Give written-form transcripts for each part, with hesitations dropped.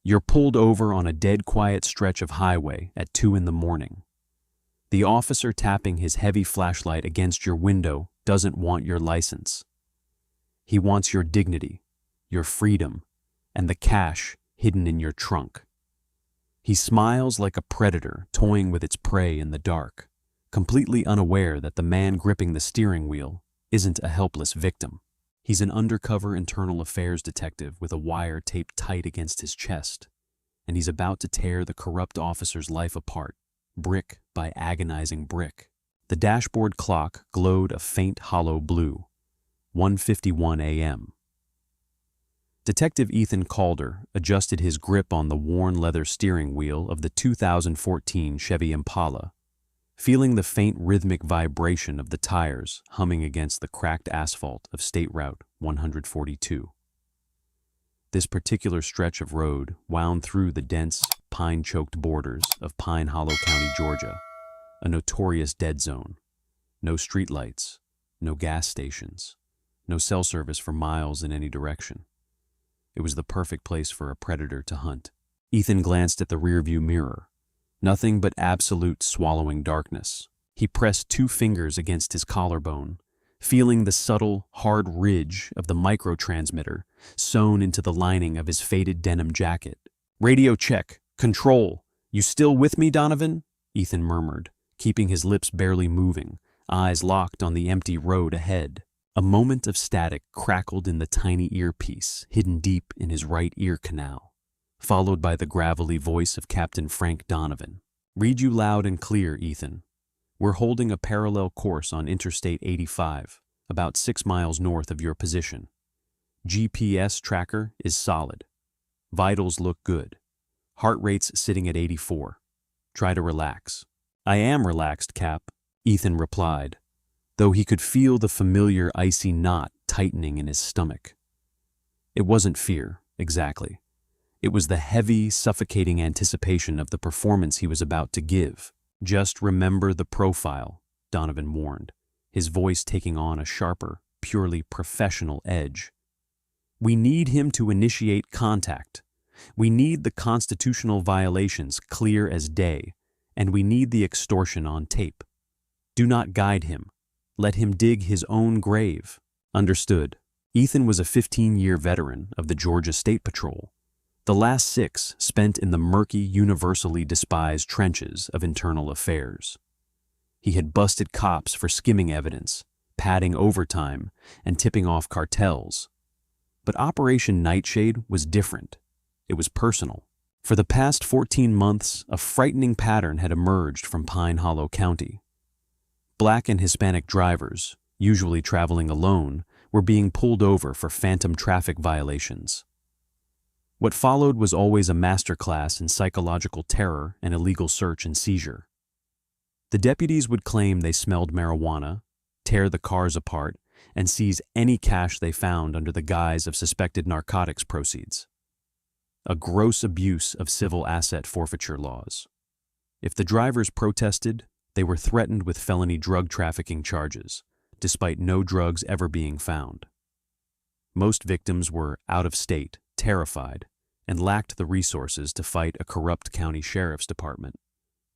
You're pulled over on a dead quiet stretch of highway at 2 in the morning. The officer tapping his heavy flashlight against your window doesn't want your license. He wants your dignity, your freedom, and the cash hidden in your trunk. He smiles like a predator toying with its prey in the dark, completely unaware that the man gripping the steering wheel isn't a helpless victim. He's an undercover internal affairs detective with a wire taped tight against his chest, and he's about to tear the corrupt officer's life apart, brick by agonizing brick. The dashboard clock glowed a faint hollow blue. 1:51 a.m. Detective Ethan Calder adjusted his grip on the worn leather steering wheel of the 2014 Chevy Impala, feeling the faint rhythmic vibration of the tires humming against the cracked asphalt of State Route 142. This particular stretch of road wound through the dense, pine-choked borders of Pine Hollow County, Georgia, a notorious dead zone. No streetlights, no gas stations, no cell service for miles in any direction. It was the perfect place for a predator to hunt. Ethan glanced at the rearview mirror. Nothing but absolute swallowing darkness. He pressed 2 fingers against his collarbone, feeling the subtle, hard ridge of the microtransmitter sewn into the lining of his faded denim jacket. "Radio check. Control. You still with me, Donovan?" Ethan murmured, keeping his lips barely moving, eyes locked on the empty road ahead. A moment of static crackled in the tiny earpiece hidden deep in his right ear canal, followed by the gravelly voice of Captain Frank Donovan. "Read you loud and clear, Ethan. We're holding a parallel course on Interstate 85, about 6 miles north of your position. GPS tracker is solid. Vitals look good. Heart rate's sitting at 84. Try to relax." "I am relaxed, Cap," Ethan replied, though he could feel the familiar icy knot tightening in his stomach. It wasn't fear, exactly. It was the heavy, suffocating anticipation of the performance he was about to give. "Just remember the profile," Donovan warned, his voice taking on a sharper, purely professional edge. "We need him to initiate contact. We need the constitutional violations clear as day, and we need the extortion on tape. Do not guide him. Let him dig his own grave." "Understood." Ethan was a 15-year veteran of the Georgia State Patrol, the last 6 spent in the murky, universally despised trenches of internal affairs. He had busted cops for skimming evidence, padding overtime, and tipping off cartels. But Operation Nightshade was different. It was personal. For the past 14 months, a frightening pattern had emerged from Pine Hollow County. Black and Hispanic drivers, usually traveling alone, were being pulled over for phantom traffic violations. What followed was always a masterclass in psychological terror and illegal search and seizure. The deputies would claim they smelled marijuana, tear the cars apart, and seize any cash they found under the guise of suspected narcotics proceeds. A gross abuse of civil asset forfeiture laws. If the drivers protested, they were threatened with felony drug trafficking charges, despite no drugs ever being found. Most victims were out of state, terrified, and lacked the resources to fight a corrupt county sheriff's department.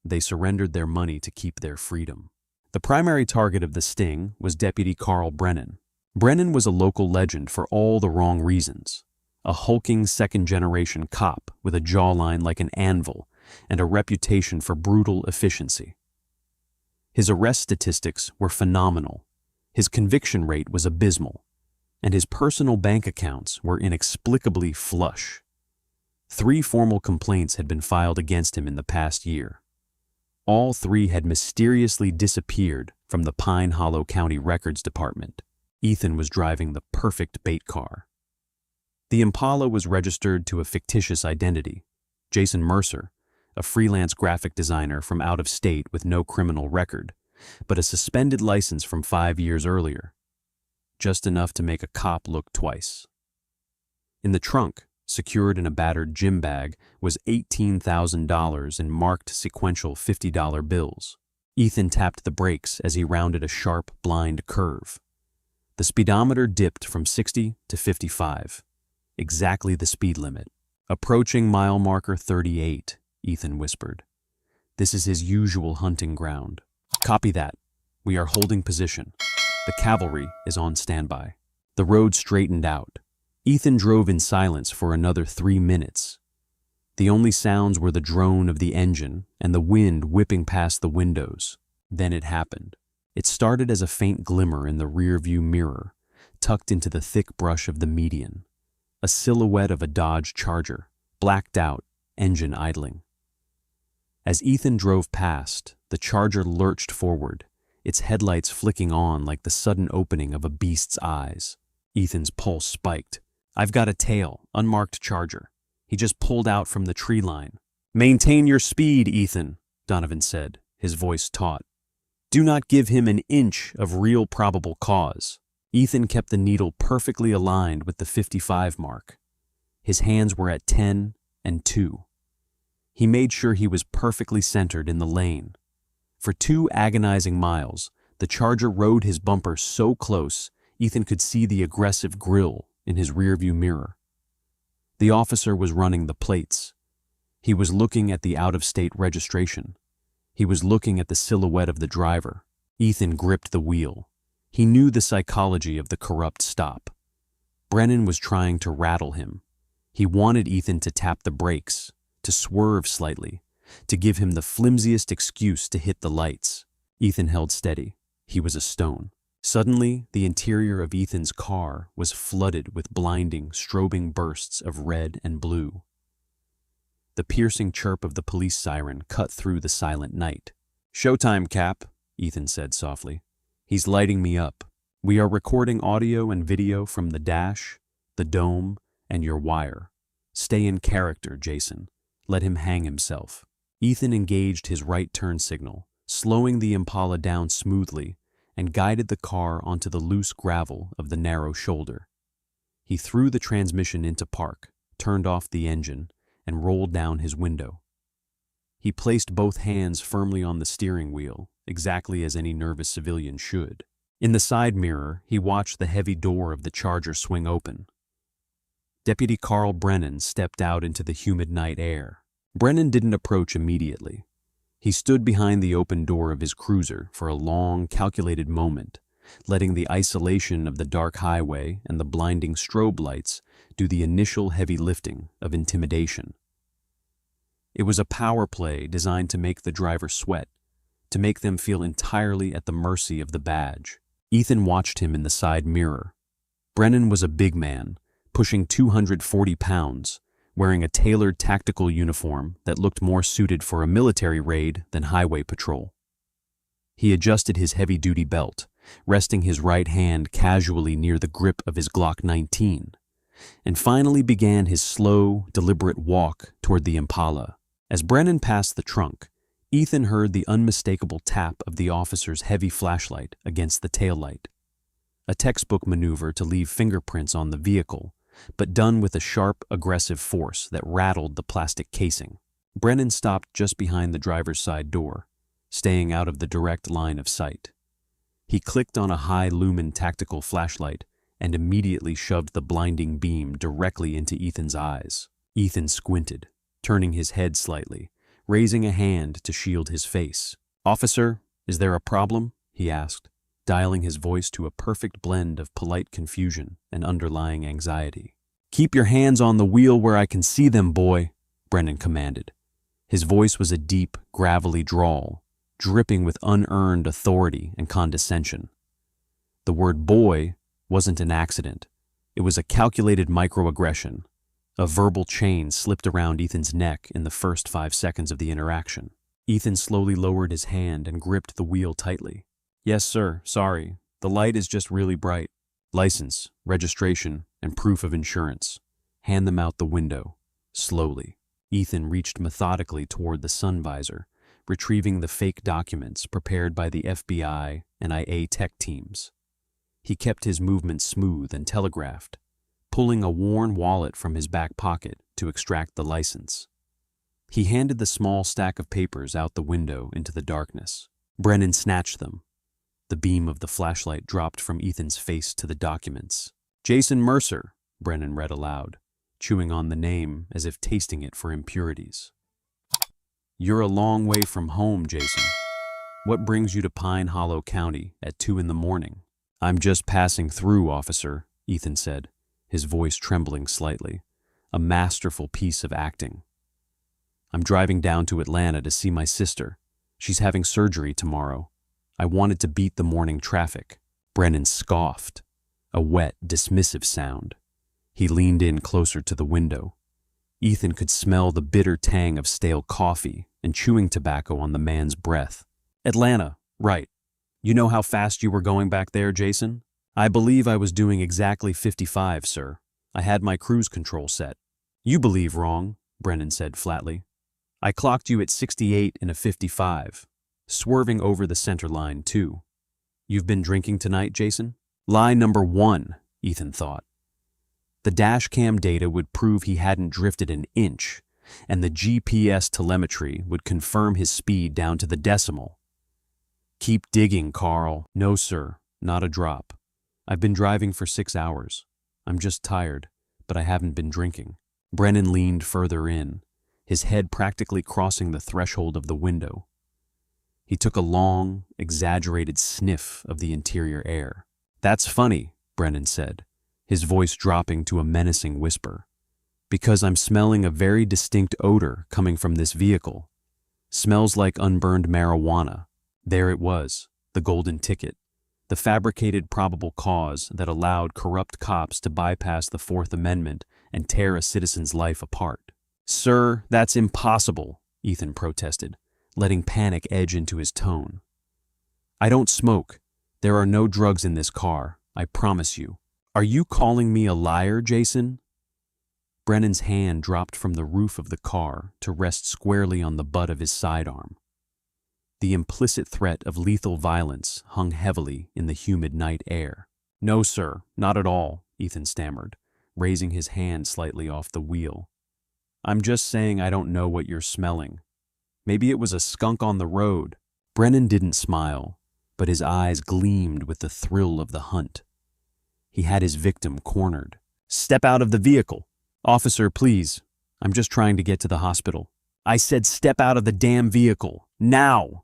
They surrendered their money to keep their freedom. The primary target of the sting was Deputy Carl Brennan. Brennan was a local legend for all the wrong reasons. A hulking second-generation cop with a jawline like an anvil and a reputation for brutal efficiency. His arrest statistics were phenomenal, his conviction rate was abysmal, and his personal bank accounts were inexplicably flush. 3 formal complaints had been filed against him in the past year. All 3 had mysteriously disappeared from the Pine Hollow County Records Department. Ethan was driving the perfect bait car. The Impala was registered to a fictitious identity, Jason Mercer, a freelance graphic designer from out of state with no criminal record, but a suspended license from 5 years earlier. Just enough to make a cop look twice. In the trunk, secured in a battered gym bag, was $18,000 in marked sequential $50 bills. Ethan tapped the brakes as he rounded a sharp, blind curve. The speedometer dipped from 60 to 55, exactly the speed limit. Approaching mile marker 38, Ethan whispered. This is his usual hunting ground. Copy that. We are holding position. The cavalry is on standby. The road straightened out. Ethan drove in silence for another 3 minutes. The only sounds were the drone of the engine and the wind whipping past the windows. Then it happened. It started as a faint glimmer in the rearview mirror, tucked into the thick brush of the median. A silhouette of a Dodge Charger, blacked out, engine idling. As Ethan drove past, the Charger lurched forward, its headlights flicking on like the sudden opening of a beast's eyes. Ethan's pulse spiked. I've got a tail, unmarked Charger. He just pulled out from the tree line. Maintain your speed, Ethan, Donovan said, his voice taut. Do not give him an inch of real probable cause. Ethan kept the needle perfectly aligned with the 55 mark. His hands were at 10 and 2. He made sure he was perfectly centered in the lane. For 2 agonizing miles, the Charger rode his bumper so close, Ethan could see the aggressive grill in his rearview mirror. The officer was running the plates. He was looking at the out-of-state registration. He was looking at the silhouette of the driver. Ethan gripped the wheel. He knew the psychology of the corrupt stop. Brennan was trying to rattle him. He wanted Ethan to tap the brakes, to swerve slightly, to give him the flimsiest excuse to hit the lights. Ethan held steady. He was a stone. Suddenly, the interior of Ethan's car was flooded with blinding, strobing bursts of red and blue. The piercing chirp of the police siren cut through the silent night. Showtime, Cap, Ethan said softly. He's lighting me up. We are recording audio and video from the dash, the dome, and your wire. Stay in character, Jason. Let him hang himself. Ethan engaged his right turn signal, slowing the Impala down smoothly, and guided the car onto the loose gravel of the narrow shoulder. He threw the transmission into park, turned off the engine, and rolled down his window. He placed both hands firmly on the steering wheel, exactly as any nervous civilian should. In the side mirror, he watched the heavy door of the Charger swing open. Deputy Carl Brennan stepped out into the humid night air. Brennan didn't approach immediately. He stood behind the open door of his cruiser for a long, calculated moment, letting the isolation of the dark highway and the blinding strobe lights do the initial heavy lifting of intimidation. It was a power play designed to make the driver sweat, to make them feel entirely at the mercy of the badge. Ethan watched him in the side mirror. Brennan was a big man, pushing 240 pounds, wearing a tailored tactical uniform that looked more suited for a military raid than highway patrol. He adjusted his heavy-duty belt, resting his right hand casually near the grip of his Glock 19, and finally began his slow, deliberate walk toward the Impala. As Brennan passed the trunk, Ethan heard the unmistakable tap of the officer's heavy flashlight against the taillight. A textbook maneuver to leave fingerprints on the vehicle, but done with a sharp, aggressive force that rattled the plastic casing. Brennan stopped just behind the driver's side door, staying out of the direct line of sight. He clicked on a high-lumen tactical flashlight and immediately shoved the blinding beam directly into Ethan's eyes. Ethan squinted, turning his head slightly, raising a hand to shield his face. "Officer, is there a problem?" he asked, dialing his voice to a perfect blend of polite confusion and underlying anxiety. "Keep your hands on the wheel where I can see them, boy," Brennan commanded. His voice was a deep, gravelly drawl, dripping with unearned authority and condescension. The word boy wasn't an accident. It was a calculated microaggression. A verbal chain slipped around Ethan's neck in the first 5 seconds of the interaction. Ethan slowly lowered his hand and gripped the wheel tightly. "Yes, sir. Sorry. The light is just really bright. License, registration, and proof of insurance. Hand them out the window." Slowly, Ethan reached methodically toward the sun visor, retrieving the fake documents prepared by the FBI and IA tech teams. He kept his movements smooth and telegraphed, pulling a worn wallet from his back pocket to extract the license. He handed the small stack of papers out the window into the darkness. Brennan snatched them. The beam of the flashlight dropped from Ethan's face to the documents. "Jason Mercer," Brennan read aloud. chewing on the name as if tasting it for impurities. "You're a long way from home, Jason. What brings you to Pine Hollow County at 2 in the morning?" "I'm just passing through, officer," Ethan said, his voice trembling slightly. A masterful piece of acting. "I'm driving down to Atlanta to see my sister. She's having surgery tomorrow. I wanted to beat the morning traffic." Brennan scoffed, a wet, dismissive sound. He leaned in closer to the window. Ethan could smell the bitter tang of stale coffee and chewing tobacco on the man's breath. "Atlanta, right. You know how fast you were going back there, Jason?" "I believe I was doing exactly 55, sir. I had my cruise control set." "You believe wrong," Brennan said flatly. "I clocked you at 68 in a 55, swerving over the center line, too. You've been drinking tonight, Jason?" Lie number 1, Ethan thought. The dash cam data would prove he hadn't drifted an inch, and the GPS telemetry would confirm his speed down to the decimal. "Keep digging, Carl." "No, sir, not a drop. I've been driving for 6 hours. I'm just tired, but I haven't been drinking." Brennan leaned further in, his head practically crossing the threshold of the window. He took a long, exaggerated sniff of the interior air. "That's funny," Brennan said, his voice dropping to a menacing whisper, "because I'm smelling a very distinct odor coming from this vehicle. Smells like unburned marijuana." There it was, the golden ticket, the fabricated probable cause that allowed corrupt cops to bypass the Fourth Amendment and tear a citizen's life apart. "Sir, that's impossible," Ethan protested, letting panic edge into his tone. "I don't smoke. There are no drugs in this car, I promise you." "Are you calling me a liar, Jason?" Brennan's hand dropped from the roof of the car to rest squarely on the butt of his sidearm. The implicit threat of lethal violence hung heavily in the humid night air. "No, sir, not at all," Ethan stammered, raising his hand slightly off the wheel. "I'm just saying I don't know what you're smelling. Maybe it was a skunk on the road." Brennan didn't smile, but his eyes gleamed with the thrill of the hunt. He had his victim cornered. "Step out of the vehicle." "Officer, please. I'm just trying to get to the hospital." "I said step out of the damn vehicle. Now!"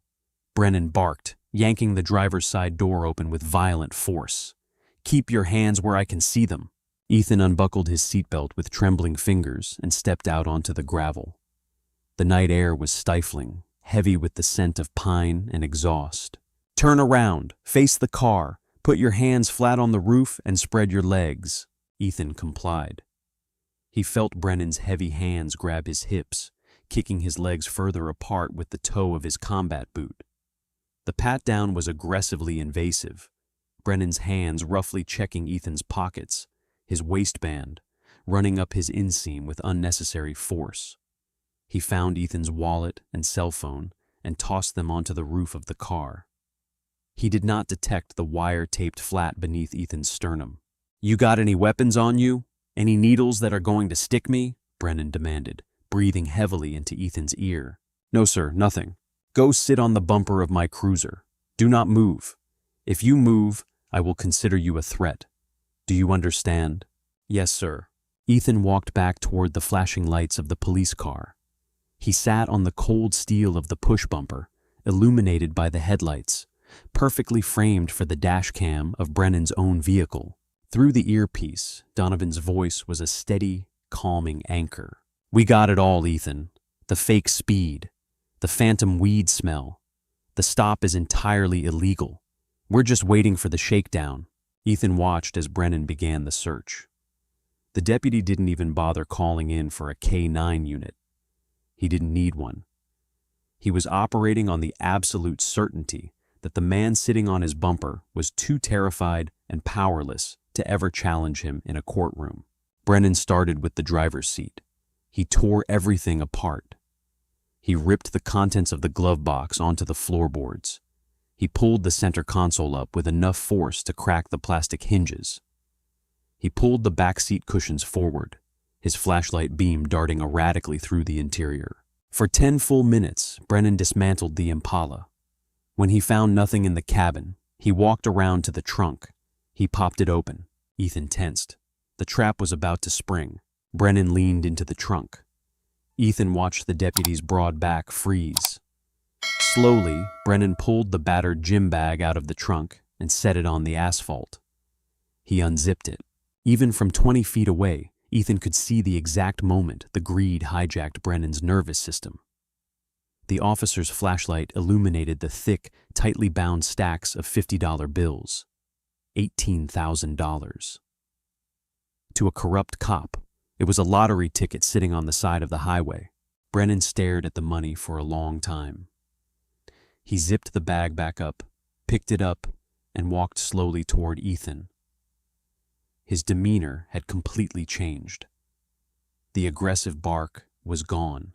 Brennan barked, yanking the driver's side door open with violent force. "Keep your hands where I can see them." Ethan unbuckled his seatbelt with trembling fingers and stepped out onto the gravel. The night air was stifling, heavy with the scent of pine and exhaust. "Turn around, face the car, put your hands flat on the roof and spread your legs." Ethan complied. He felt Brennan's heavy hands grab his hips, kicking his legs further apart with the toe of his combat boot. The pat-down was aggressively invasive, Brennan's hands roughly checking Ethan's pockets, his waistband, running up his inseam with unnecessary force. He found Ethan's wallet and cell phone and tossed them onto the roof of the car. He did not detect the wire taped flat beneath Ethan's sternum. "You got any weapons on you? Any needles that are going to stick me?" Brennan demanded, breathing heavily into Ethan's ear. "No, sir, nothing. Go sit on the bumper of my cruiser. Do not move. If you move, I will consider you a threat. Do you understand?" "Yes, sir." Ethan walked back toward the flashing lights of the police car. He sat on the cold steel of the push bumper, illuminated by the headlights, perfectly framed for the dash cam of Brennan's own vehicle. Through the earpiece, Donovan's voice was a steady, calming anchor. "We got it all, Ethan. The fake speed, the phantom weed smell. The stop is entirely illegal. We're just waiting for the shakedown." Ethan watched as Brennan began the search. The deputy didn't even bother calling in for a K9 unit. He didn't need one. He was operating on the absolute certainty that the man sitting on his bumper was too terrified and powerless to ever challenge him in a courtroom. Brennan started with the driver's seat. He tore everything apart. He ripped the contents of the glove box onto the floorboards. He pulled the center console up with enough force to crack the plastic hinges. He pulled the back seat cushions forward, his flashlight beam darting erratically through the interior. For 10 full minutes, Brennan dismantled the Impala. When he found nothing in the cabin, he walked around to the trunk. He popped it open. Ethan tensed. The trap was about to spring. Brennan leaned into the trunk. Ethan watched the deputy's broad back freeze. Slowly, Brennan pulled the battered gym bag out of the trunk and set it on the asphalt. He unzipped it. Even from 20 feet away, Ethan could see the exact moment the greed hijacked Brennan's nervous system. The officer's flashlight illuminated the thick, tightly bound stacks of $50 bills. $18,000. To a corrupt cop, it was a lottery ticket sitting on the side of the highway. Brennan stared at the money for a long time. He zipped the bag back up, picked it up, and walked slowly toward Ethan. His demeanor had completely changed. The aggressive bark was gone.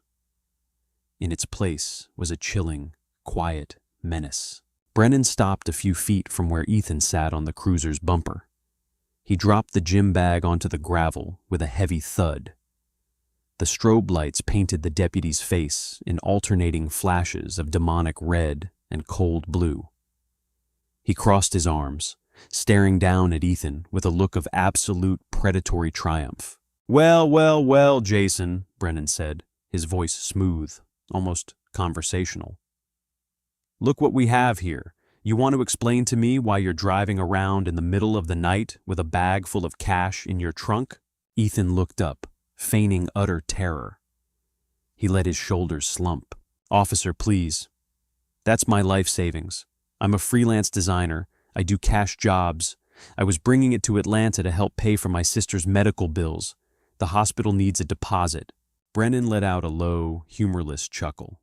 In its place was a chilling, quiet menace. Brennan stopped a few feet from where Ethan sat on the cruiser's bumper. He dropped the gym bag onto the gravel with a heavy thud. The strobe lights painted the deputy's face in alternating flashes of demonic red and cold blue. He crossed his arms, staring down at Ethan with a look of absolute predatory triumph. "Well, well, well, Jason," Brennan said, his voice smooth, almost conversational. "Look what we have here. You want to explain to me why you're driving around in the middle of the night with a bag full of cash in your trunk?" Ethan looked up, feigning utter terror. He let his shoulders slump. "Officer, please. That's my life savings. I'm a freelance designer. I do cash jobs. I was bringing it to Atlanta to help pay for my sister's medical bills. The hospital needs a deposit." Brennan let out a low, humorless chuckle.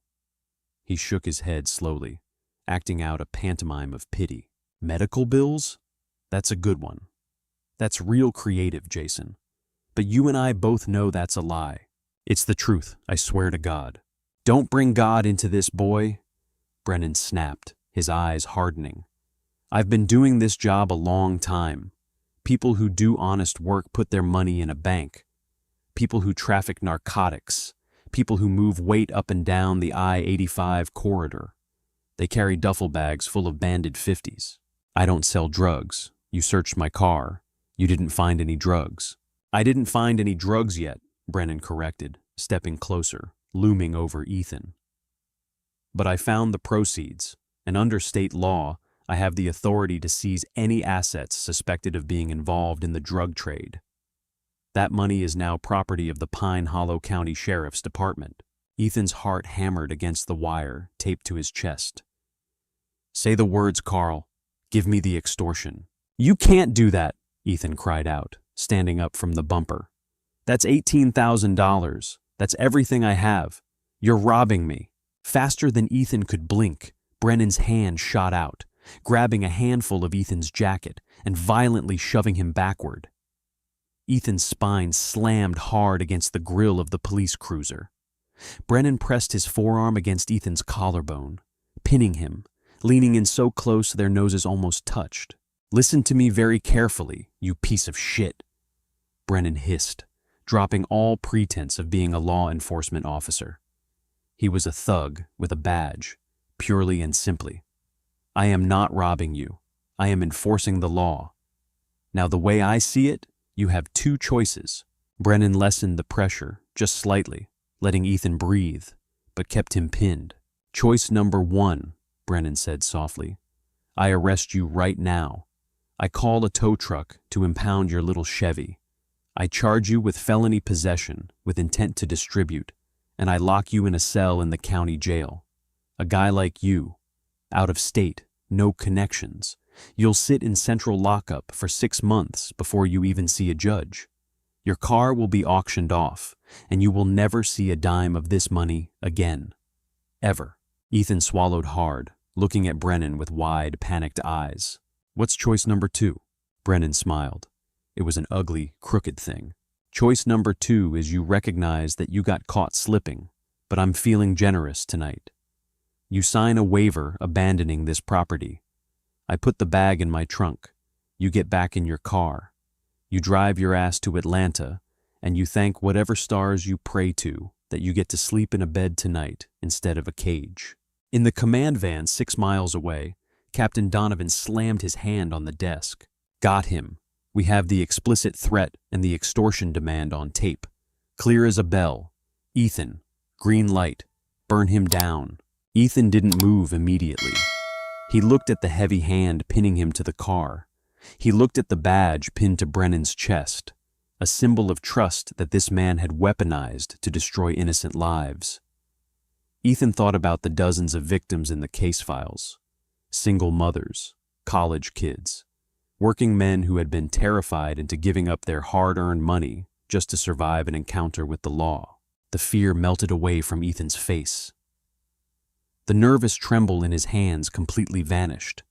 He shook his head slowly, acting out a pantomime of pity. "Medical bills? That's a good one. That's real creative, Jason. But you and I both know that's a lie. It's the truth, I swear to God." "Don't bring God into this, boy," Brennan snapped, his eyes hardening. "I've been doing this job a long time. People who do honest work put their money in a bank. People who traffic narcotics. People who move weight up and down the I-85 corridor. They carry duffel bags full of banded 50s. I don't sell drugs. You searched my car. You didn't find any drugs." "I didn't find any drugs yet," Brennan corrected, stepping closer, looming over Ethan. "But I found the proceeds, and under state law, I have the authority to seize any assets suspected of being involved in the drug trade. That money is now property of the Pine Hollow County Sheriff's Department." Ethan's heart hammered against the wire taped to his chest. "Say the words, Carl. Give me the extortion." "You can't do that," Ethan cried out, standing up from the bumper. "That's $18,000. That's everything I have. You're robbing me." Faster than Ethan could blink, Brennan's hand shot out, grabbing a handful of Ethan's jacket and violently shoving him backward. Ethan's spine slammed hard against the grill of the police cruiser. Brennan pressed his forearm against Ethan's collarbone, pinning him, leaning in so close their noses almost touched. "Listen to me very carefully, you piece of shit," Brennan hissed, dropping all pretense of being a law enforcement officer. He was a thug with a badge, purely and simply. "I am not robbing you. I am enforcing the law. Now, the way I see it, you have two choices." Brennan lessened the pressure just slightly, letting Ethan breathe, but kept him pinned. "Choice number one," Brennan said softly. "I arrest you right now. I call a tow truck to impound your little Chevy. I charge you with felony possession with intent to distribute, and I lock you in a cell in the county jail. A guy like you, out of state, no connections, you'll sit in central lockup for 6 months before you even see a judge. Your car will be auctioned off, and you will never see a dime of this money again. Ever." Ethan swallowed hard, looking at Brennan with wide, panicked eyes. "What's choice number two?" Brennan smiled. It was an ugly, crooked thing. "Choice number two is you recognize that you got caught slipping, but I'm feeling generous tonight. You sign a waiver abandoning this property. I put the bag in my trunk. You get back in your car. You drive your ass to Atlanta, and you thank whatever stars you pray to that you get to sleep in a bed tonight instead of a cage." In the command van 6 miles away, Captain Donovan slammed his hand on the desk. "Got him. We have the explicit threat and the extortion demand on tape. Clear as a bell. Ethan. Green light. Burn him down. Ethan didn't move immediately. He looked at the heavy hand pinning him to the car. He looked at the badge pinned to Brennan's chest, a symbol of trust that this man had weaponized to destroy innocent lives. Ethan thought about the dozens of victims in the case files. Single mothers, college kids, working men who had been terrified into giving up their hard-earned money just to survive an encounter with the law. The fear melted away from Ethan's face. The nervous tremble in his hands completely vanished.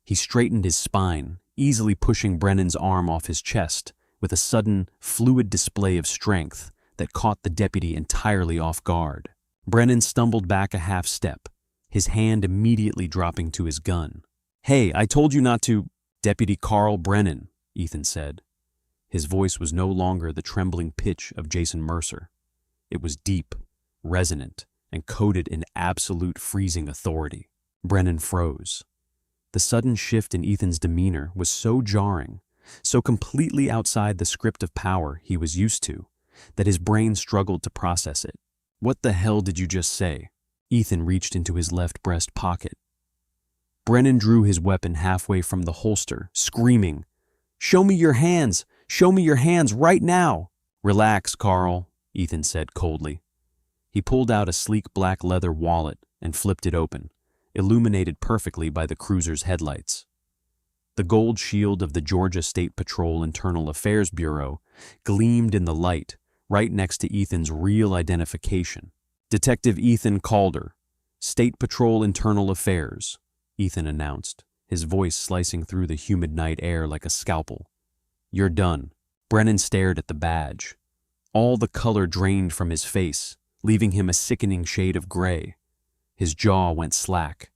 He straightened his spine, easily pushing Brennan's arm off his chest with a sudden, fluid display of strength that caught the deputy entirely off guard. Brennan stumbled back a half step, his hand immediately dropping to his gun. "Hey, I told you not to—" "Deputy Carl Brennan," Ethan said. His voice was no longer the trembling pitch of Jason Mercer. It was deep, resonant, and coded in absolute freezing authority. Brennan froze. The sudden shift in Ethan's demeanor was so jarring, so completely outside the script of power he was used to, that his brain struggled to process it. "What the hell did you just say?" Ethan reached into his left breast pocket. Brennan drew his weapon halfway from the holster, screaming, "Show me your hands! Show me your hands right now!" "Relax, Carl," Ethan said coldly. He pulled out a sleek black leather wallet and flipped it open, illuminated perfectly by the cruiser's headlights. The gold shield of the Georgia State Patrol Internal Affairs Bureau gleamed in the light right next to Ethan's real identification. "Detective Ethan Calder, State Patrol Internal Affairs," Ethan announced, his voice slicing through the humid night air like a scalpel. "You're done." Brennan stared at the badge. All the color drained from his face, leaving him a sickening shade of gray. His jaw went slack.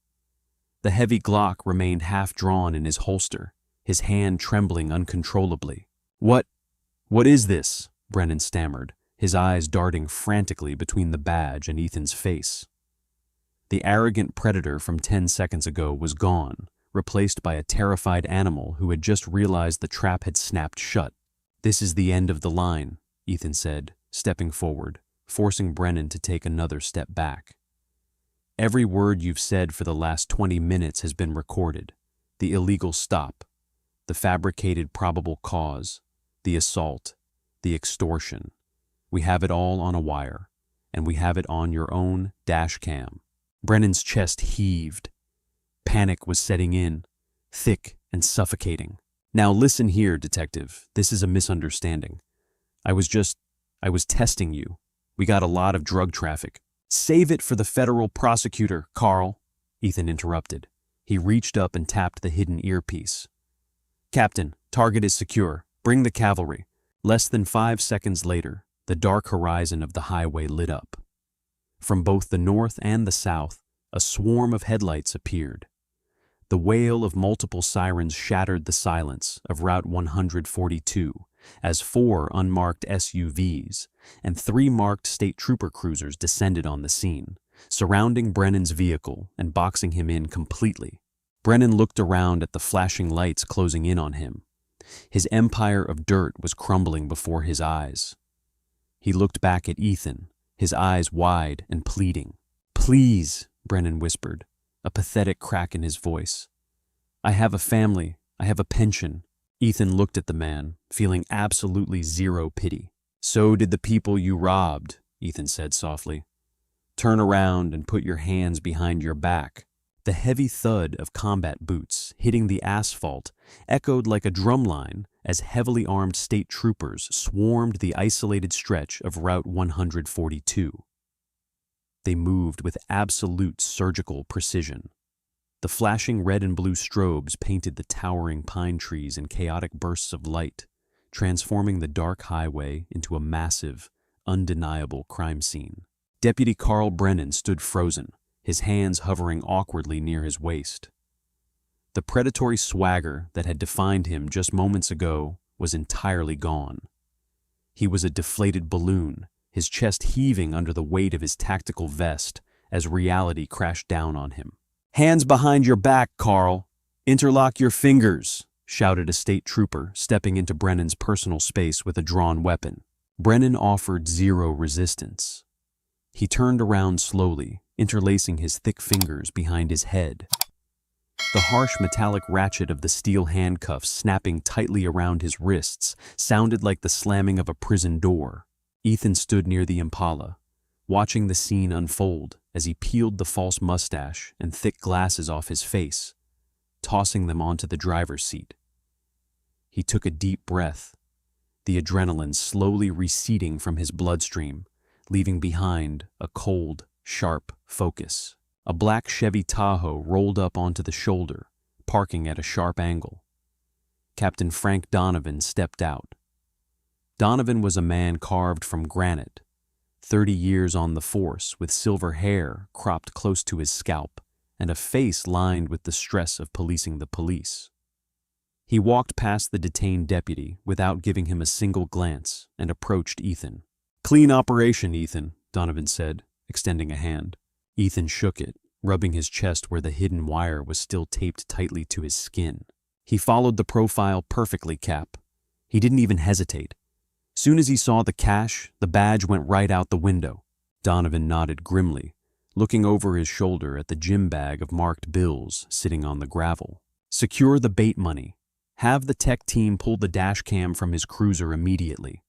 The heavy Glock remained half-drawn in his holster, his hand trembling uncontrollably. What is this?" Brennan stammered, his eyes darting frantically between the badge and Ethan's face. The arrogant predator from 10 seconds ago was gone, replaced by a terrified animal who had just realized the trap had snapped shut. "This is the end of the line," Ethan said, stepping forward, forcing Brennan to take another step back. "Every word you've said for the last 20 minutes has been recorded. The illegal stop, the fabricated probable cause, the assault, the extortion. We have it all on a wire, and we have it on your own dash cam." Brennan's chest heaved. Panic was setting in, thick and suffocating. "Now listen here, detective. This is a misunderstanding. I was testing you. We got a lot of drug traffic." "Save it for the federal prosecutor, Carl," Ethan interrupted. He reached up and tapped the hidden earpiece. "Captain, target is secure. Bring the cavalry." Less than 5 seconds later, the dark horizon of the highway lit up. From both the north and the south, a swarm of headlights appeared. The wail of multiple sirens shattered the silence of Route 142 as 4 unmarked SUVs and 3 marked state trooper cruisers descended on the scene, surrounding Brennan's vehicle and boxing him in completely. Brennan looked around at the flashing lights closing in on him. His empire of dirt was crumbling before his eyes. He looked back at Ethan, his eyes wide and pleading. "Please," Brennan whispered, a pathetic crack in his voice. "I have a family. I have a pension." Ethan looked at the man, feeling absolutely zero pity. "So did the people you robbed," Ethan said softly. "Turn around and put your hands behind your back." The heavy thud of combat boots hitting the asphalt echoed like a drumline as heavily armed state troopers swarmed the isolated stretch of Route 142. They moved with absolute surgical precision. The flashing red and blue strobes painted the towering pine trees in chaotic bursts of light, transforming the dark highway into a massive, undeniable crime scene. Deputy Carl Brennan stood frozen, his hands hovering awkwardly near his waist. The predatory swagger that had defined him just moments ago was entirely gone. He was a deflated balloon, his chest heaving under the weight of his tactical vest as reality crashed down on him. "Hands behind your back, Carl! Interlock your fingers!" shouted a state trooper, stepping into Brennan's personal space with a drawn weapon. Brennan offered zero resistance. He turned around slowly, interlacing his thick fingers behind his head. The harsh metallic ratchet of the steel handcuffs snapping tightly around his wrists sounded like the slamming of a prison door. Ethan stood near the Impala, watching the scene unfold as he peeled the false mustache and thick glasses off his face, tossing them onto the driver's seat. He took a deep breath, the adrenaline slowly receding from his bloodstream, leaving behind a cold, sharp focus. A black Chevy Tahoe rolled up onto the shoulder, parking at a sharp angle. Captain Frank Donovan stepped out. Donovan was a man carved from granite, 30 years on the force, with silver hair cropped close to his scalp and a face lined with the stress of policing the police. He walked past the detained deputy without giving him a single glance and approached Ethan. "Clean operation, Ethan," Donovan said, extending a hand. Ethan shook it, rubbing his chest where the hidden wire was still taped tightly to his skin. He followed the profile perfectly, Cap. He didn't even hesitate. Soon as he saw the cash, the badge went right out the window. Donovan nodded grimly, looking over his shoulder at the gym bag of marked bills sitting on the gravel. "Secure the bait money. Have the tech team pull the dash cam from his cruiser immediately.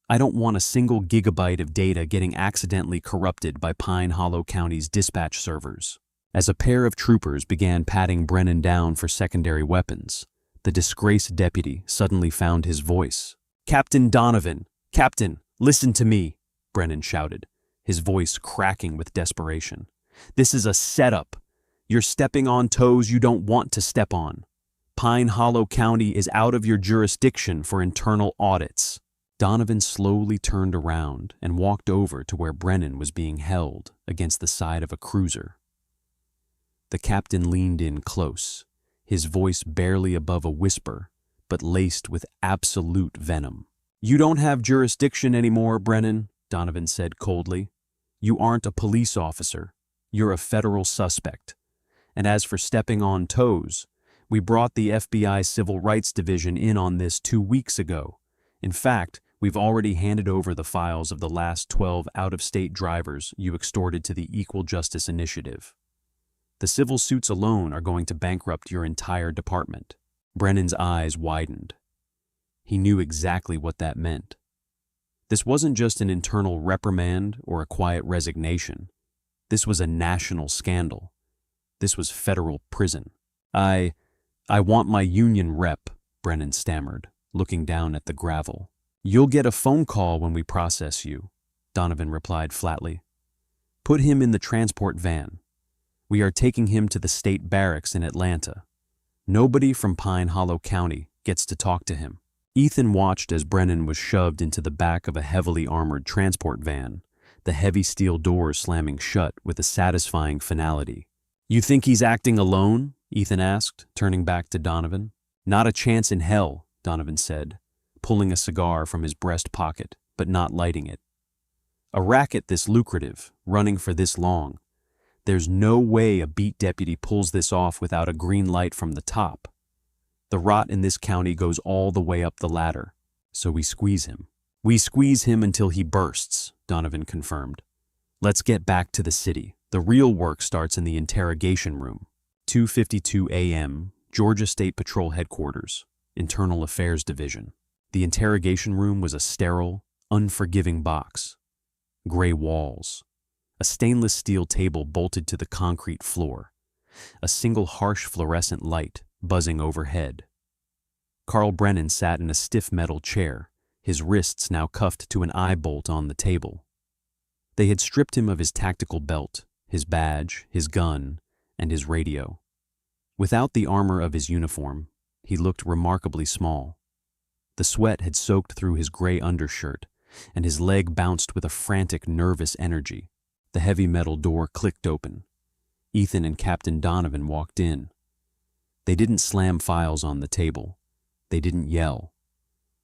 I don't want a single gigabyte of data getting accidentally corrupted by Pine Hollow County's dispatch servers." As a pair of troopers began patting Brennan down for secondary weapons, the disgraced deputy suddenly found his voice. "Captain Donovan! Captain, listen to me!" Brennan shouted, his voice cracking with desperation. "This is a setup. You're stepping on toes you don't want to step on. Pine Hollow County is out of your jurisdiction for internal audits." Donovan slowly turned around and walked over to where Brennan was being held against the side of a cruiser. The captain leaned in close, his voice barely above a whisper, but laced with absolute venom. "You don't have jurisdiction anymore, Brennan," Donovan said coldly. "You aren't a police officer. You're a federal suspect. And as for stepping on toes, we brought the FBI Civil Rights Division in on this 2 weeks ago. In fact, we've already handed over the files of the last 12 out-of-state drivers you extorted to the Equal Justice Initiative. The civil suits alone are going to bankrupt your entire department." Brennan's eyes widened. He knew exactly what that meant. This wasn't just an internal reprimand or a quiet resignation. This was a national scandal. This was federal prison. I want my union rep," Brennan stammered, looking down at the gravel. "You'll get a phone call when we process you," Donovan replied flatly. "Put him in the transport van. We are taking him to the state barracks in Atlanta. Nobody from Pine Hollow County gets to talk to him." Ethan watched as Brennan was shoved into the back of a heavily armored transport van, the heavy steel doors slamming shut with a satisfying finality. "You think he's acting alone?" Ethan asked, turning back to Donovan. "Not a chance in hell," Donovan said, pulling a cigar from his breast pocket, but not lighting it. "A racket this lucrative, running for this long. There's no way a beat deputy pulls this off without a green light from the top. The rot in this county goes all the way up the ladder, so we squeeze him. We squeeze him until he bursts," Donovan confirmed. "Let's get back to the city. The real work starts in the interrogation room." 2:52 a.m., Georgia State Patrol Headquarters, Internal Affairs Division. The interrogation room was a sterile, unforgiving box. Gray walls. A stainless steel table bolted to the concrete floor. A single harsh fluorescent light buzzing overhead. Carl Brennan sat in a stiff metal chair, his wrists now cuffed to an eye bolt on the table. They had stripped him of his tactical belt, his badge, his gun, and his radio. Without the armor of his uniform, he looked remarkably small. The sweat had soaked through his gray undershirt, and his leg bounced with a frantic, nervous energy. The heavy metal door clicked open. Ethan and Captain Donovan walked in. They didn't slam files on the table. They didn't yell.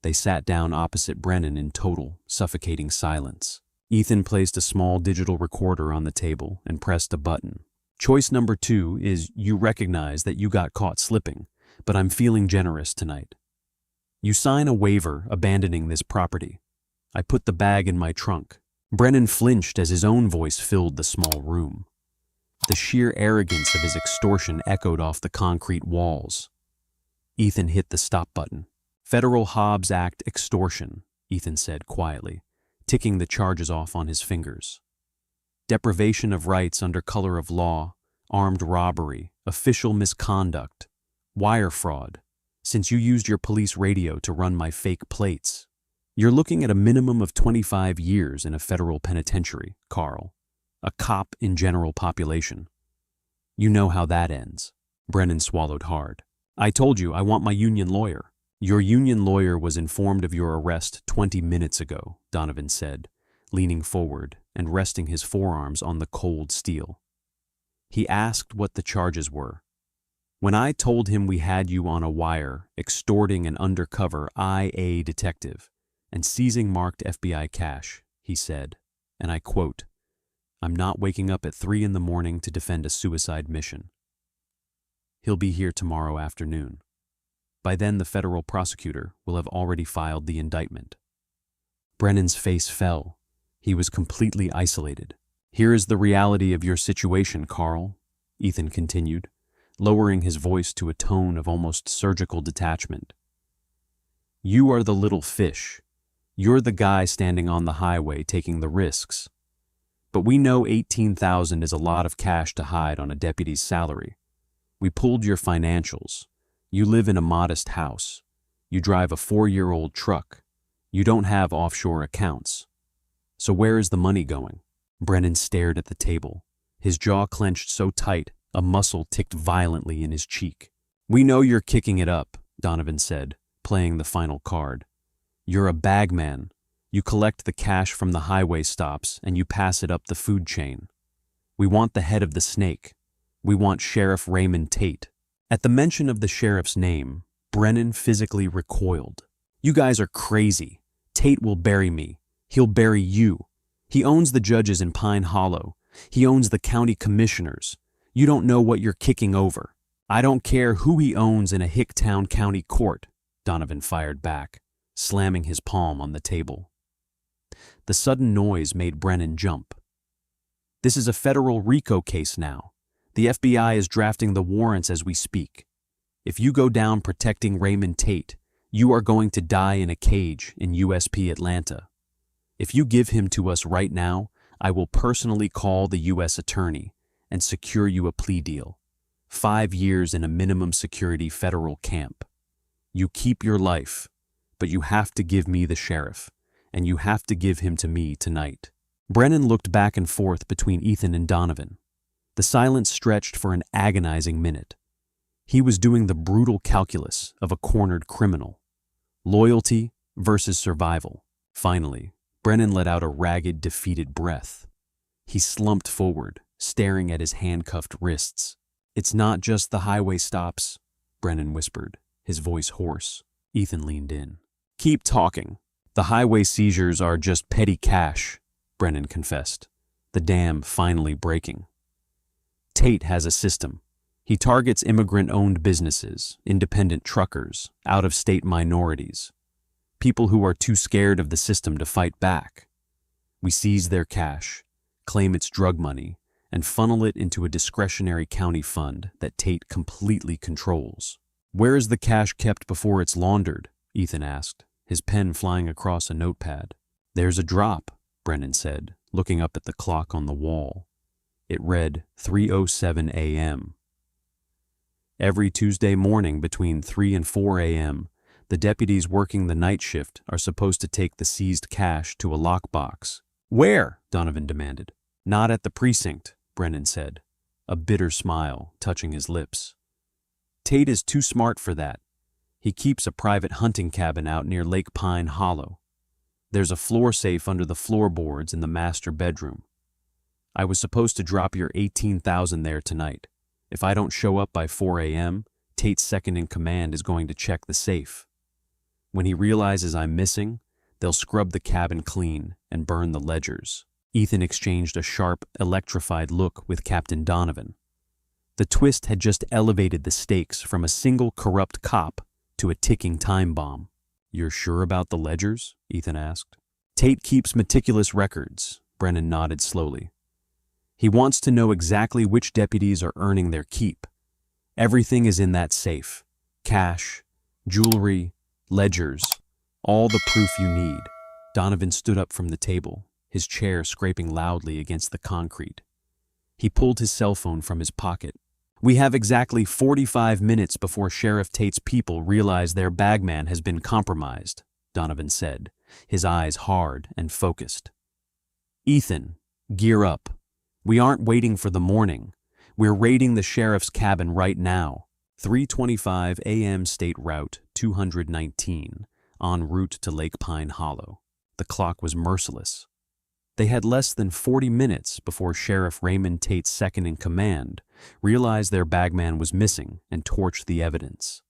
They sat down opposite Brennan in total, suffocating silence. Ethan placed a small digital recorder on the table and pressed a button. "Choice number 2 is you recognize that you got caught slipping, but I'm feeling generous tonight. You sign a waiver abandoning this property. I put the bag in my trunk. Brennan flinched as his own voice filled the small room. The sheer arrogance of his extortion echoed off the concrete walls. Ethan hit the stop button. Federal Hobbs Act extortion, Ethan said quietly, ticking the charges off on his fingers. Deprivation of rights under color of law, armed robbery, official misconduct, wire fraud, since you used your police radio to run my fake plates. You're looking at a minimum of 25 years in a federal penitentiary, Carl. A cop in general population. You know how that ends. Brennan swallowed hard. I told you I want my union lawyer. Your union lawyer was informed of your arrest 20 minutes ago, Donovan said, leaning forward and resting his forearms on the cold steel. He asked what the charges were. When I told him we had you on a wire, extorting an undercover IA detective and seizing marked FBI cash, he said, and I quote, I'm not waking up at 3 a.m. to defend a suicide mission. He'll be here tomorrow afternoon. By then, the federal prosecutor will have already filed the indictment. Brennan's face fell. He was completely isolated. Here is the reality of your situation, Carl, Ethan continued, lowering his voice to a tone of almost surgical detachment. You are the little fish. You're the guy standing on the highway taking the risks. But we know $18,000 is a lot of cash to hide on a deputy's salary. We pulled your financials. You live in a modest house. You drive a 4-year-old truck. You don't have offshore accounts. So where is the money going? Brennan stared at the table, his jaw clenched so tight a muscle ticked violently in his cheek. We know you're kicking it up, Donovan said, playing the final card. You're a bagman. You collect the cash from the highway stops and you pass it up the food chain. We want the head of the snake. We want Sheriff Raymond Tate. At the mention of the sheriff's name, Brennan physically recoiled. You guys are crazy. Tate will bury me. He'll bury you. He owns the judges in Pine Hollow. He owns the county commissioners. You don't know what you're kicking over. I don't care who he owns in a Hicktown County court, Donovan fired back, slamming his palm on the table. The sudden noise made Brennan jump. This is a federal RICO case now. The FBI is drafting the warrants as we speak. If you go down protecting Raymond Tate, you are going to die in a cage in USP Atlanta. If you give him to us right now, I will personally call the U.S. attorney and secure you a plea deal. 5 years in a minimum security federal camp. You keep your life, but you have to give me the sheriff, and you have to give him to me tonight. Brennan looked back and forth between Ethan and Donovan. The silence stretched for an agonizing minute. He was doing the brutal calculus of a cornered criminal. Loyalty versus survival. Finally, Brennan let out a ragged, defeated breath. He slumped forward, staring at his handcuffed wrists. It's not just the highway stops, Brennan whispered, his voice hoarse. Ethan leaned in. Keep talking. The highway seizures are just petty cash, Brennan confessed, the dam finally breaking. Tate has a system. He targets immigrant-owned businesses, independent truckers, out-of-state minorities, people who are too scared of the system to fight back. We seize their cash, claim it's drug money, and funnel it into a discretionary county fund that Tate completely controls. Where is the cash kept before it's laundered? Ethan asked, his pen flying across a notepad. There's a drop, Brennan said, looking up at the clock on the wall. It read 3:07 a.m. Every Tuesday morning between 3 and 4 a.m., the deputies working the night shift are supposed to take the seized cash to a lockbox. Where? Donovan demanded. Not at the precinct, Brennan said, a bitter smile touching his lips. Tate is too smart for that. He keeps a private hunting cabin out near Lake Pine Hollow. There's a floor safe under the floorboards in the master bedroom. I was supposed to drop your $18,000 there tonight. If I don't show up by 4 a.m., Tate's second in command is going to check the safe. When he realizes I'm missing, they'll scrub the cabin clean and burn the ledgers. Ethan exchanged a sharp, electrified look with Captain Donovan. The twist had just elevated the stakes from a single corrupt cop to a ticking time bomb. You're sure about the ledgers? Ethan asked. Tate keeps meticulous records, Brennan nodded slowly. He wants to know exactly which deputies are earning their keep. Everything is in that safe. Cash, jewelry, ledgers, all the proof you need. Donovan stood up from the table, his chair scraping loudly against the concrete. He pulled his cell phone from his pocket. We have exactly 45 minutes before Sheriff Tate's people realize their bagman has been compromised, Donovan said, his eyes hard and focused. Ethan, gear up. We aren't waiting for the morning. We're raiding the sheriff's cabin right now. 3:25 a.m. State Route 219, en route to Lake Pine Hollow. The clock was merciless. They had less than 40 minutes before Sheriff Raymond Tate's second-in-command realized their bagman was missing and torched the evidence.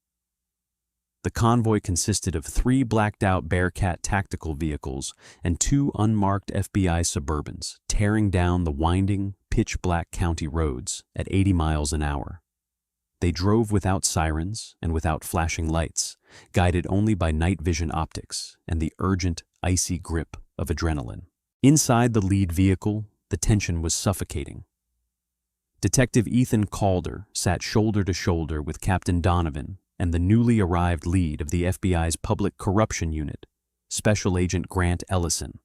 The convoy consisted of 3 blacked-out Bearcat tactical vehicles and 2 unmarked FBI Suburbans, tearing down the winding, pitch-black county roads at 80 miles an hour. They drove without sirens and without flashing lights, guided only by night vision optics and the urgent, icy grip of adrenaline. Inside the lead vehicle, the tension was suffocating. Detective Ethan Calder sat shoulder to shoulder with Captain Donovan and the newly arrived lead of the FBI's Public Corruption Unit, Special Agent Grant Ellison.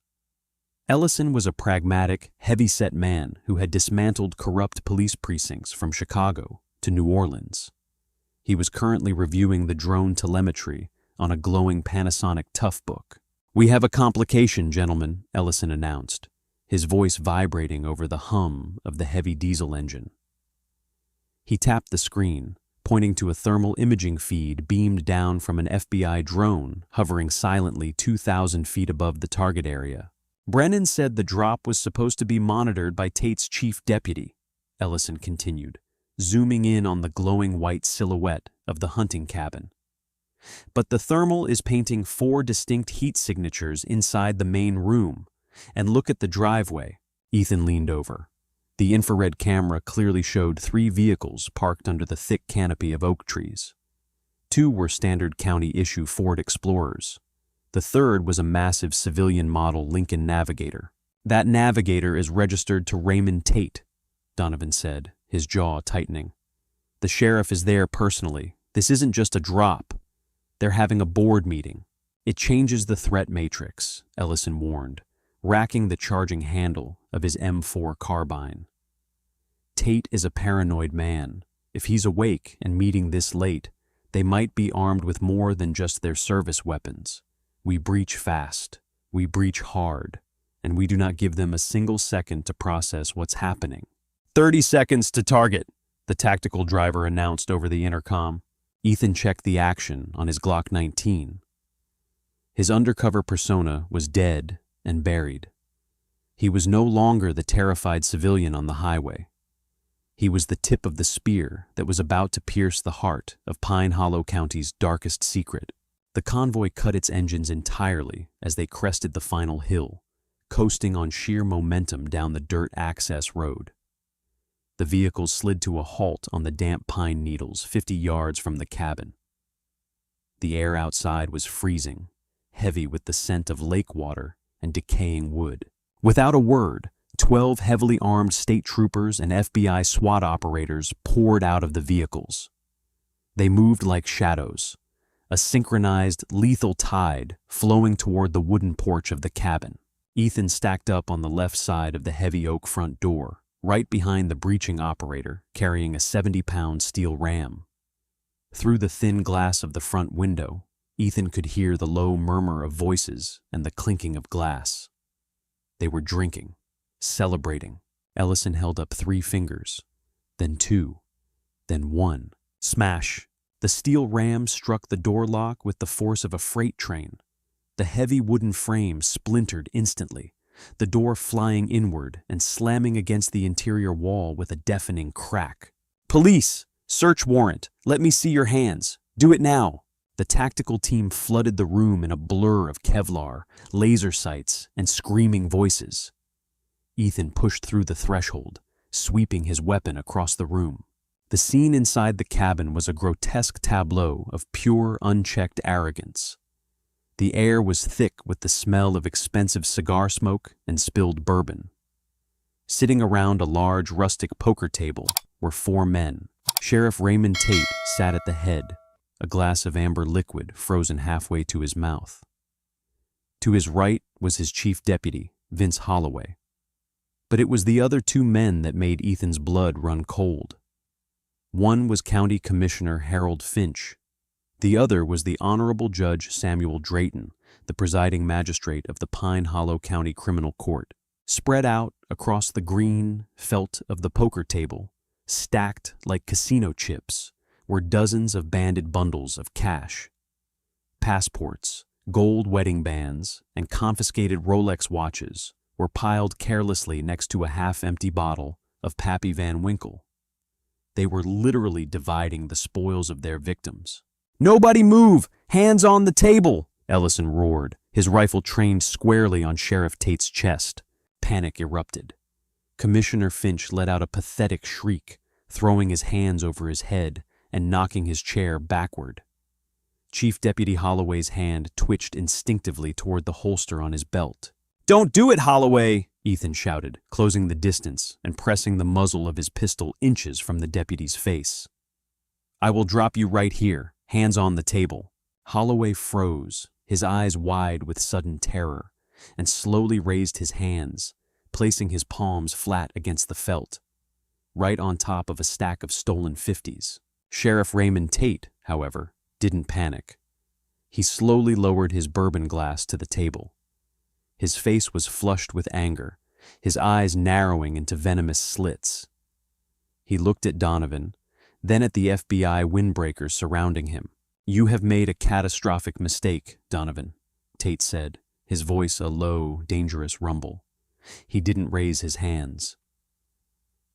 Ellison was a pragmatic, heavy-set man who had dismantled corrupt police precincts from Chicago to New Orleans. He was currently reviewing the drone telemetry on a glowing Panasonic Toughbook. "We have a complication, gentlemen," Ellison announced, his voice vibrating over the hum of the heavy diesel engine. He tapped the screen, pointing to a thermal imaging feed beamed down from an FBI drone hovering silently 2,000 feet above the target area. "Brennan said the drop was supposed to be monitored by Tate's chief deputy," Ellison continued, zooming in on the glowing white silhouette of the hunting cabin. "But the thermal is painting 4 distinct heat signatures inside the main room. And look at the driveway." Ethan leaned over. The infrared camera clearly showed 3 vehicles parked under the thick canopy of oak trees. 2 were standard county-issue Ford Explorers. The third was a massive civilian model Lincoln Navigator. "That Navigator is registered to Raymond Tate," Donovan said, his jaw tightening. "The sheriff is there personally. This isn't just a drop. They're having a board meeting." "It changes the threat matrix," Ellison warned, racking the charging handle of his M4 carbine. "Tate is a paranoid man. If he's awake and meeting this late, they might be armed with more than just their service weapons. We breach fast, we breach hard, and we do not give them a single second to process what's happening." 30 seconds to target," the tactical driver announced over the intercom. Ethan checked the action on his Glock 19. His undercover persona was dead and buried. He was no longer the terrified civilian on the highway. He was the tip of the spear that was about to pierce the heart of Pine Hollow County's darkest secret. The convoy cut its engines entirely as they crested the final hill, coasting on sheer momentum down the dirt access road. The vehicles slid to a halt on the damp pine needles 50 yards from the cabin. The air outside was freezing, heavy with the scent of lake water and decaying wood. Without a word, 12 heavily armed state troopers and FBI SWAT operators poured out of the vehicles. They moved like shadows, a synchronized, lethal tide flowing toward the wooden porch of the cabin. Ethan stacked up on the left side of the heavy oak front door, right behind the breaching operator carrying a 70-pound steel ram. Through the thin glass of the front window, Ethan could hear the low murmur of voices and the clinking of glass. They were drinking, celebrating. Ellison held up 3 fingers, then 2, then 1. Smash! The steel ram struck the door lock with the force of a freight train. The heavy wooden frame splintered instantly, the door flying inward and slamming against the interior wall with a deafening crack. "Police! Search warrant! Let me see your hands! Do it now!" The tactical team flooded the room in a blur of Kevlar, laser sights, and screaming voices. Ethan pushed through the threshold, sweeping his weapon across the room. The scene inside the cabin was a grotesque tableau of pure, unchecked arrogance. The air was thick with the smell of expensive cigar smoke and spilled bourbon. Sitting around a large rustic poker table were 4 men. Sheriff Raymond Tate sat at the head, a glass of amber liquid frozen halfway to his mouth. To his right was his chief deputy, Vince Holloway. But it was the other 2 men that made Ethan's blood run cold. One was County Commissioner Harold Finch. The other was the Honorable Judge Samuel Drayton, the presiding magistrate of the Pine Hollow County Criminal Court. Spread out across the green felt of the poker table, stacked like casino chips, were dozens of banded bundles of cash. Passports, gold wedding bands, and confiscated Rolex watches were piled carelessly next to a half-empty bottle of Pappy Van Winkle. They were literally dividing the spoils of their victims. "Nobody move! Hands on the table!" Ellison roared, his rifle trained squarely on Sheriff Tate's chest. Panic erupted. Commissioner Finch let out a pathetic shriek, throwing his hands over his head and knocking his chair backward. Chief Deputy Holloway's hand twitched instinctively toward the holster on his belt. "Don't do it, Holloway!" Ethan shouted, closing the distance and pressing the muzzle of his pistol inches from the deputy's face. "I will drop you right here, hands on the table." Holloway froze, his eyes wide with sudden terror, and slowly raised his hands, placing his palms flat against the felt, right on top of a stack of stolen 50s. Sheriff Raymond Tate, however, didn't panic. He slowly lowered his bourbon glass to the table. His face was flushed with anger, his eyes narrowing into venomous slits. He looked at Donovan, then at the FBI windbreakers surrounding him. "You have made a catastrophic mistake, Donovan," Tate said, his voice a low, dangerous rumble. He didn't raise his hands.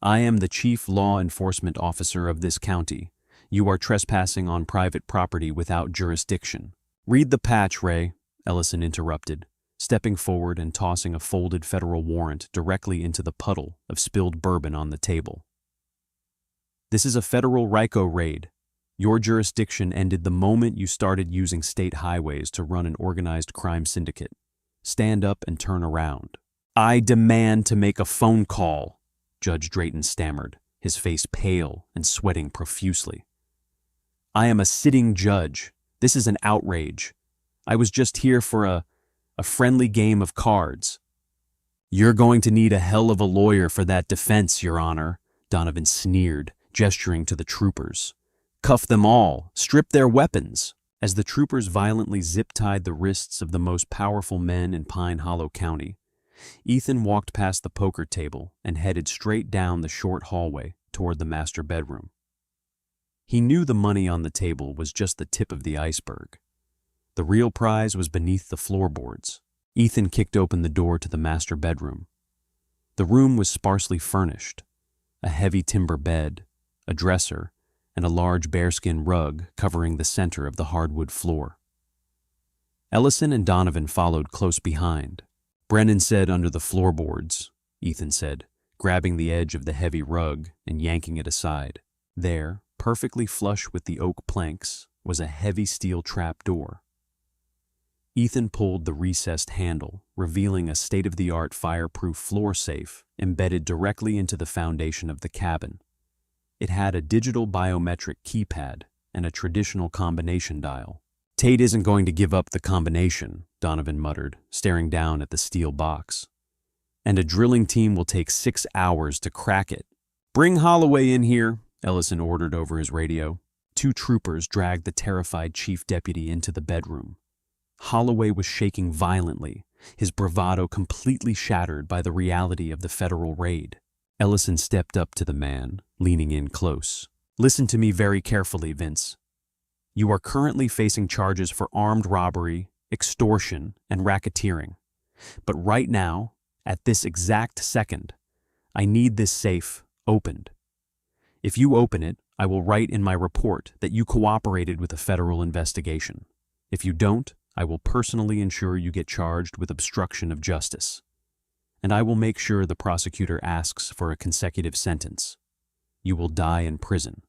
"I am the chief law enforcement officer of this county. You are trespassing on private property without jurisdiction." "Read the patch, Ray," Ellison interrupted, stepping forward and tossing a folded federal warrant directly into the puddle of spilled bourbon on the table. "This is a federal RICO raid. Your jurisdiction ended the moment you started using state highways to run an organized crime syndicate. Stand up and turn around." "I demand to make a phone call," Judge Drayton stammered, his face pale and sweating profusely. "I am a sitting judge. This is an outrage. I was just here for a friendly game of cards." "You're going to need a hell of a lawyer for that defense, Your Honor," Donovan sneered, gesturing to the troopers. "Cuff them all, strip their weapons." As the troopers violently zip-tied the wrists of the most powerful men in Pine Hollow County, Ethan walked past the poker table and headed straight down the short hallway toward the master bedroom. He knew the money on the table was just the tip of the iceberg. The real prize was beneath the floorboards. Ethan kicked open the door to the master bedroom. The room was sparsely furnished. A heavy timber bed, a dresser, and a large bearskin rug covering the center of the hardwood floor. Ellison and Donovan followed close behind. "Brennan said under the floorboards," Ethan said, grabbing the edge of the heavy rug and yanking it aside. There, perfectly flush with the oak planks, was a heavy steel trap door. Ethan pulled the recessed handle, revealing a state-of-the-art fireproof floor safe embedded directly into the foundation of the cabin. It had a digital biometric keypad and a traditional combination dial. "Tate isn't going to give up the combination," Donovan muttered, staring down at the steel box. "And a drilling team will take 6 hours to crack it." "Bring Holloway in here," Ellison ordered over his radio. 2 troopers dragged the terrified chief deputy into the bedroom. Holloway was shaking violently, his bravado completely shattered by the reality of the federal raid. Ellison stepped up to the man, leaning in close. "Listen to me very carefully, Vince. You are currently facing charges for armed robbery, extortion, and racketeering. But right now, at this exact second, I need this safe opened. If you open it, I will write in my report that you cooperated with a federal investigation. If you don't, I will personally ensure you get charged with obstruction of justice. And I will make sure the prosecutor asks for a consecutive sentence. You will die in prison.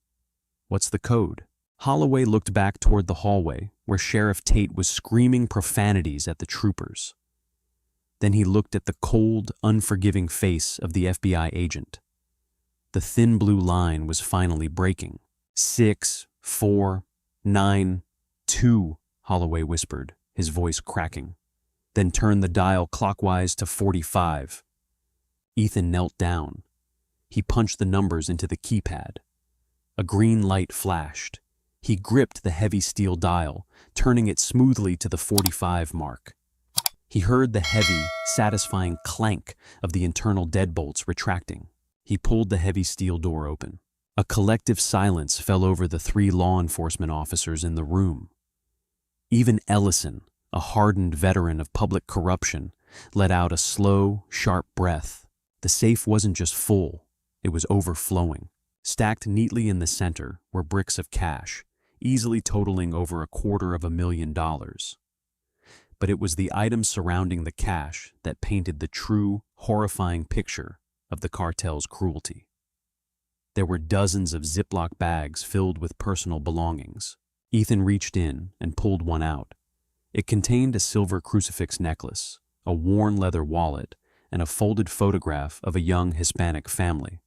What's the code?" Holloway looked back toward the hallway where Sheriff Tate was screaming profanities at the troopers. Then he looked at the cold, unforgiving face of the FBI agent. The thin blue line was finally breaking. 6, 4, 9, 2, Holloway whispered, his voice cracking. Then turned the dial clockwise to 45. Ethan knelt down. He punched the numbers into the keypad. A green light flashed. He gripped the heavy steel dial, turning it smoothly to the 45 mark. He heard the heavy, satisfying clank of the internal deadbolts retracting. He pulled the heavy steel door open. A collective silence fell over the 3 law enforcement officers in the room. Even Ellison, a hardened veteran of public corruption, let out a slow, sharp breath. The safe wasn't just full, it was overflowing. Stacked neatly in the center were bricks of cash, easily totaling over $250,000. But it was the items surrounding the cash that painted the true, horrifying picture of the cartel's cruelty. There were dozens of Ziploc bags filled with personal belongings. Ethan reached in and pulled one out. It contained a silver crucifix necklace, a worn leather wallet, and a folded photograph of a young Hispanic family.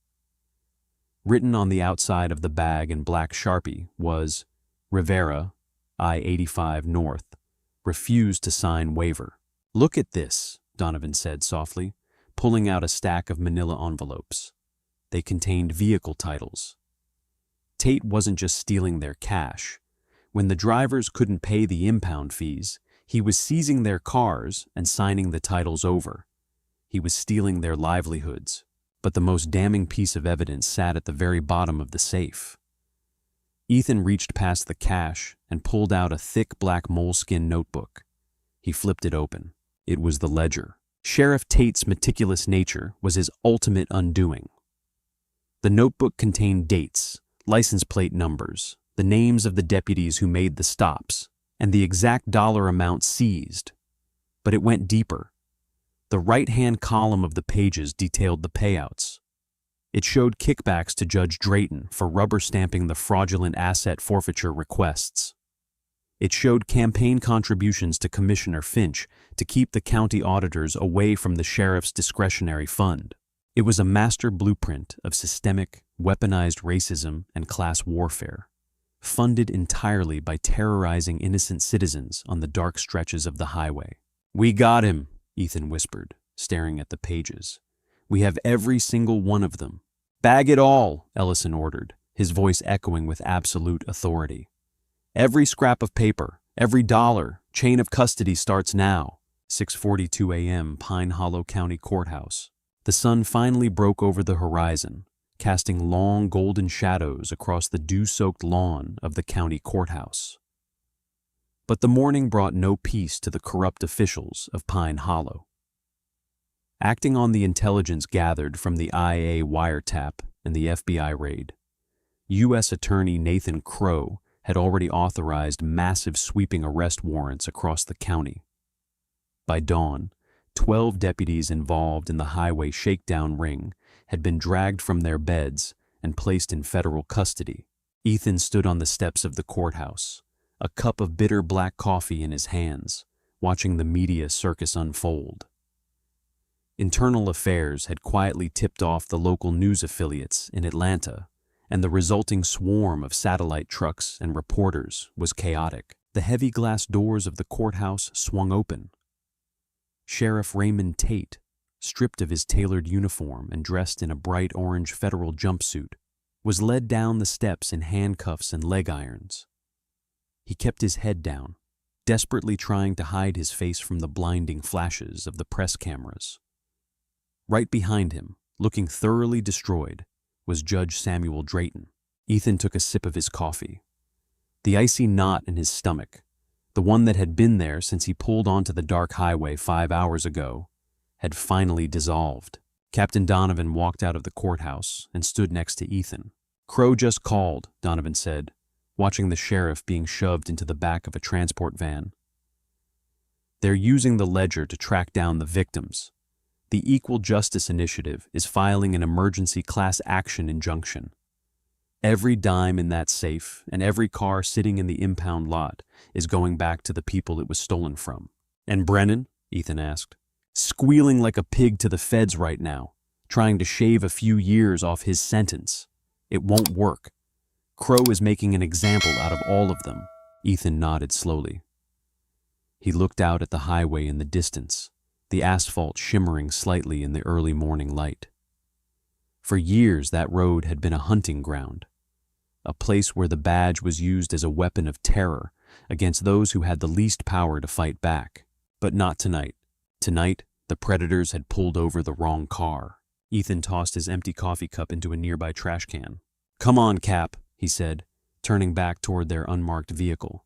Written on the outside of the bag in black Sharpie was, Rivera, I-85 North, refused to sign waiver. "Look at this," Donovan said softly, pulling out a stack of manila envelopes. They contained vehicle titles. Tate wasn't just stealing their cash. When the drivers couldn't pay the impound fees, he was seizing their cars and signing the titles over. He was stealing their livelihoods. But the most damning piece of evidence sat at the very bottom of the safe. Ethan reached past the cash and pulled out a thick black moleskin notebook. He flipped it open. It was the ledger. Sheriff Tate's meticulous nature was his ultimate undoing. The notebook contained dates, license plate numbers, the names of the deputies who made the stops, and the exact dollar amount seized. But it went deeper. The right-hand column of the pages detailed the payouts. It showed kickbacks to Judge Drayton for rubber stamping the fraudulent asset forfeiture requests. It showed campaign contributions to Commissioner Finch to keep the county auditors away from the sheriff's discretionary fund. It was a master blueprint of systemic, weaponized racism and class warfare, funded entirely by terrorizing innocent citizens on the dark stretches of the highway. "We got him," Ethan whispered, staring at the pages. "We have every single one of them." "Bag it all," Ellison ordered, his voice echoing with absolute authority. "Every scrap of paper, every dollar, chain of custody starts now." 6:42 a.m. Pine Hollow County Courthouse. The sun finally broke over the horizon, casting long golden shadows across the dew-soaked lawn of the county courthouse. But the morning brought no peace to the corrupt officials of Pine Hollow. Acting on the intelligence gathered from the IA wiretap and the FBI raid, U.S. Attorney Nathan Crowe had already authorized massive sweeping arrest warrants across the county. By dawn, 12 deputies involved in the highway shakedown ring had been dragged from their beds and placed in federal custody. Ethan stood on the steps of the courthouse, a cup of bitter black coffee in his hands, watching the media circus unfold. Internal Affairs had quietly tipped off the local news affiliates in Atlanta, and the resulting swarm of satellite trucks and reporters was chaotic. The heavy glass doors of the courthouse swung open. Sheriff Raymond Tate, stripped of his tailored uniform and dressed in a bright orange federal jumpsuit, was led down the steps in handcuffs and leg irons. He kept his head down, desperately trying to hide his face from the blinding flashes of the press cameras. Right behind him, looking thoroughly destroyed, was Judge Samuel Drayton. Ethan took a sip of his coffee. The icy knot in his stomach, the one that had been there since he pulled onto the dark highway 5 hours ago, had finally dissolved. Captain Donovan walked out of the courthouse and stood next to Ethan. "Crowe just called," Donovan said, watching the sheriff being shoved into the back of a transport van. "They're using the ledger to track down the victims. The Equal Justice Initiative is filing an emergency class action injunction. Every dime in that safe and every car sitting in the impound lot is going back to the people it was stolen from. And Brennan? Ethan asked. Squealing like a pig to the feds right now, trying to shave a few years off his sentence. It won't work. Crow is making an example out of all of them. Ethan nodded slowly. He looked out at the highway in the distance, the asphalt shimmering slightly in the early morning light. For years that road had been a hunting ground, a place where the badge was used as a weapon of terror against those who had the least power to fight back. But not tonight. Tonight, the predators had pulled over the wrong car. Ethan tossed his empty coffee cup into a nearby trash can. Come on, Cap, he said, turning back toward their unmarked vehicle.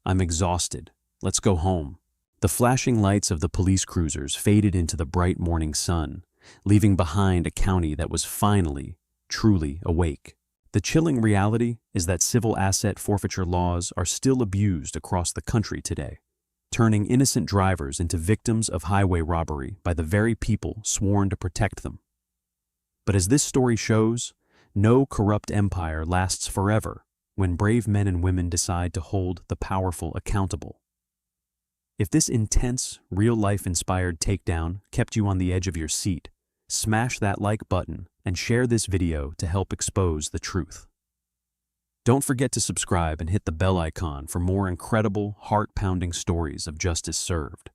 I'm exhausted. Let's go home. The flashing lights of the police cruisers faded into the bright morning sun, leaving behind a county that was finally, truly awake. The chilling reality is that civil asset forfeiture laws are still abused across the country today, turning innocent drivers into victims of highway robbery by the very people sworn to protect them. But as this story shows, no corrupt empire lasts forever when brave men and women decide to hold the powerful accountable. If this intense, real-life inspired takedown kept you on the edge of your seat, smash that like button and share this video to help expose the truth. Don't forget to subscribe and hit the bell icon for more incredible, heart-pounding stories of justice served.